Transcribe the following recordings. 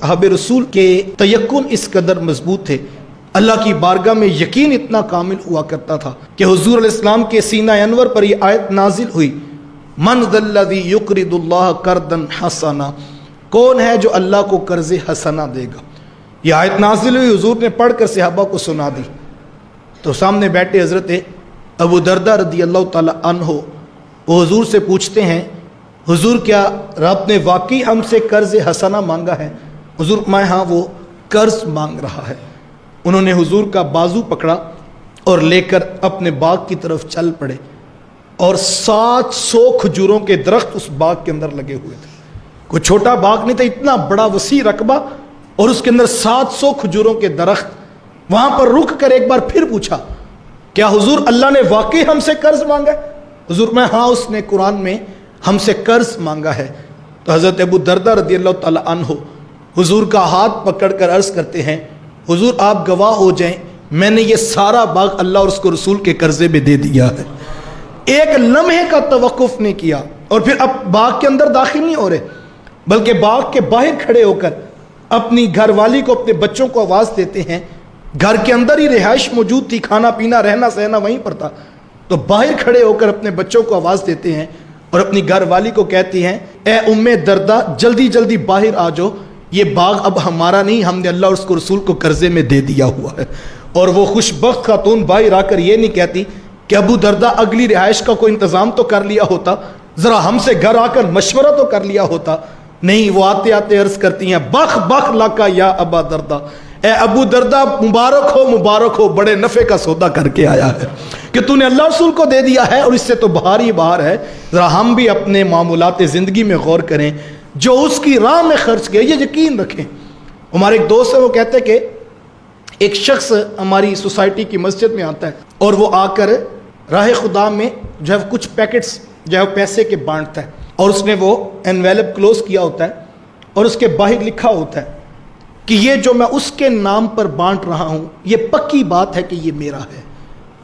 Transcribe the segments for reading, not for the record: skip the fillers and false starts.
असहाब रसूल के तयक्कुन इस कदर मजबूत थे, अल्लाह की बारगाह में यकीन इतना कामिल हुआ करता था कि हुजूर अलैहिस्सलाम के सीना अनवर पर यह आयत नाजिल हुई, मन ज़ल्लज़ी युक़रिदुल्लाह कर्दन हसना, कौन है जो अल्लाह को कर्ज़ हसना देगा। यह आयत नाजिल हुई, हुजूर ने पढ़कर सहाबा को सुना दी। तो सामने बैठे हज़रत अबू दरदा रज़ियल्लाहु ताला अन्हु वो हुजूर से पूछते हैं, हुजूर क्या रब ने वाकई हमसे कर्ज़ हसना मांगा है। हुजूर मैं हाँ वो कर्ज़ मांग रहा है। उन्होंने हुजूर का बाजू पकड़ा और लेकर अपने बाग की तरफ चल पड़े और 700 खजूरों के दरख्त उस बाग के अंदर लगे हुए थे। कोई छोटा बाग नहीं था, इतना बड़ा वसी रकबा और उसके अंदर 700 खजूरों के दरख्त। वहां पर रुक कर एक बार फिर पूछा, क्या हुजूर अल्लाह ने वाकई हमसे कर्ज मांगा है। हुजूर में हाँ उसने कुरान में हमसे कर्ज मांगा है। तो हज़रत अबू दरदा रज़ियल्लाहु ताला अन्हु हुजूर का हाथ पकड़कर अर्ज़ करते हैं, हुजूर आप गवाह हो जाएं, मैंने ये सारा बाग अल्लाह और उसको रसूल के कर्जे में दे दिया है। एक लम्हे का तवक्कुफ नहीं किया और फिर अब बाग के अंदर दाखिल नहीं हो रहे, बल्कि बाग के बाहर खड़े होकर अपनी घरवाली को, अपने बच्चों को आवाज़ देते हैं। घर के अंदर ही रिहाइश मौजूद थी, खाना पीना रहना सहना वहीं पर था। तो बाहर खड़े होकर अपने बच्चों को आवाज़ देते हैं और अपनी घरवाली को कहती हैं, ए उम्मे दरदा जल्दी जल्दी बाहर आ जाओ, ये बाग अब हमारा नहीं, हमने अल्लाह और उसको रसूल को कर्जे में दे दिया हुआ है। और वो खुशबख्त खातून बाहर आकर ये नहीं कहती कि अबू दरदा अगली रिहाइश का कोई इंतज़ाम तो कर लिया होता, ज़रा हमसे घर आकर मशवरा तो कर लिया होता। नहीं, वो आते आते अर्ज़ करती हैं, बख बख लाका या अबा दरदा, ए अबू दरदा मुबारक हो, बड़े नफ़े का सौदा करके आया है कि तूने अल्लाह रसूल को दे दिया है और इससे तो बाहर ही बाहर है। ज़रा हम भी अपने मामूलात ज़िंदगी में गौर करें, जो उसकी राह में खर्च किया ये यकीन रखें। हमारे एक दोस्त है, वो कहते कि एक शख्स हमारी सोसाइटी की मस्जिद में आता है और वो आकर राह खुदा में जो है कुछ पैकेट्स जो है पैसे के बांटता है और उसने वो एनवेलप क्लोज किया होता है और उसके बाहर लिखा होता है कि ये जो मैं उसके नाम पर बांट रहा हूँ ये पक्की बात है कि ये मेरा है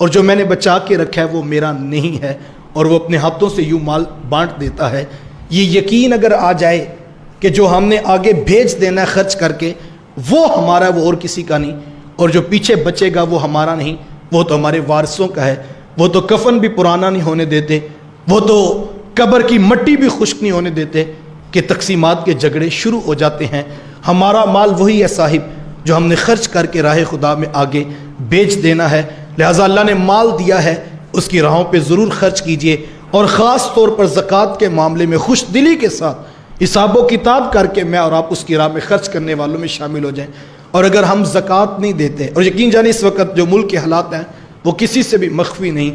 और जो मैंने बचा के रखा है वो मेरा नहीं है। और वो अपने हाथों से यूँ माल बांट देता है। ये यकीन अगर आ जाए कि जो हमने आगे भेज देना है खर्च करके वो हमारा, वो और किसी का नहीं, और जो पीछे बचेगा वो हमारा नहीं, वो तो हमारे वारिसों का है। वो तो कफन भी पुराना नहीं होने देते, वो तो कब्र की मट्टी भी खुश्क नहीं होने देते कि तकसीमात के झगड़े शुरू हो जाते हैं। हमारा माल वही है साहिब जो हमने खर्च करके राह खुदा में आगे बेच देना है। लिहाजा अल्लाह ने माल दिया है, उसकी राहों पे ज़रूर खर्च कीजिए और ख़ास तौर पर ज़कात के मामले में खुश दिली के साथ हिसाबो किताब करके मैं और आप उसकी राह में खर्च करने वालों में शामिल हो जाएं। और अगर हम ज़कात नहीं देते, और यकीन जाने इस वक्त जो मुल्क के हालात हैं वो किसी से भी मख्फी नहीं,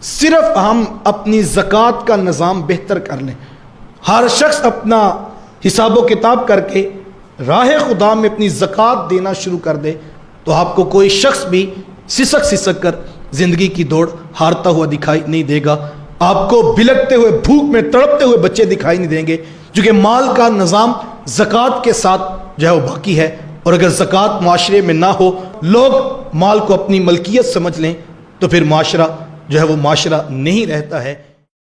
सिर्फ हम अपनी ज़कात का निज़ाम बेहतर कर लें, हर शख्स अपना हिसाबो किताब करके राह खुदा में अपनी ज़कात देना शुरू कर दे, तो आपको कोई शख्स भी सिसक कर ज़िंदगी की दौड़ हारता हुआ दिखाई नहीं देगा। आपको बिलकते हुए, भूख में तड़पते हुए बच्चे दिखाई नहीं देंगे, क्योंकि माल का निज़ाम ज़कात के साथ जो है वो बाकी है। और अगर ज़कात माशरे में ना हो, लोग माल को अपनी मलकियत समझ लें, तो फिर माशरा जो है वो माशरा नहीं रहता है।